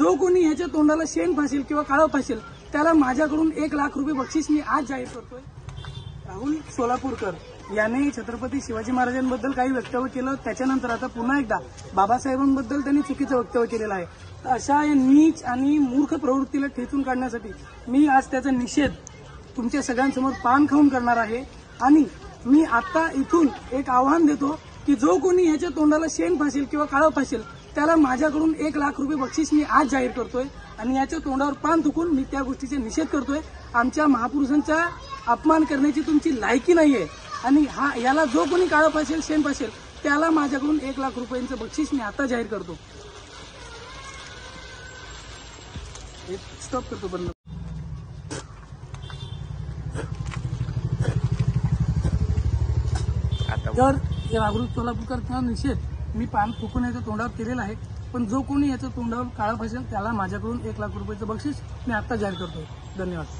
जो कोणी ह्याच्या तोंडाला शेण फासेल किंवा काळं फासेल त्याला माझ्याकडून 1 लाख रुपये बक्षीस मी आज जाहीर करतोय। राहुल सोलापूरकर याने छत्रपती शिवाजी महाराजांबद्दल काही वक्तव्य केलं, त्याच्यानंतर आता पुन्हा एकदा बाबासाहेबांबद्दल त्यांनी चुकीचं वक्तव्य केलेलं आहे। तर अशा या नीच आणि मूर्ख प्रवृत्तीला ठेचून काढण्यासाठी मी आज त्याचा निषेध तुमच्या सगळ्यांसमोर पान खाऊन करणार आहे। आणि मी आता इथून एक आव्हान देतो की जो कोणी ह्याच्या तोंडाला शेण फासेल किंवा काळं फासेल त्याला माझ्याकडून 1 लाख रुपये बक्षीस मी आज जाहीर करतोय आणि याच्या तोंडावर पान थुकून मी त्या गोष्टीचा निषेध करतोय। आमच्या महापुरुषांचा अपमान करण्याची तुमची लायकी नाहीये आणि याला जो कोणी काळं फासेल शेण फासेल त्याला माझ्याकडून 1 लाख रुपयांचं बक्षीस मी आता जाहीर करतो। स्टॉप करतो बंद। तर राहुल सोलापूरकरचा निषेध मी पान थुकून याच्या तोंडावर केलेला आहे, पण जो कोणी याच्या तोंडावर काळं फासेल त्याला माझ्याकडून 1 लाख रुपयाचं बक्षीस मी आता जाहीर करतो। धन्यवाद।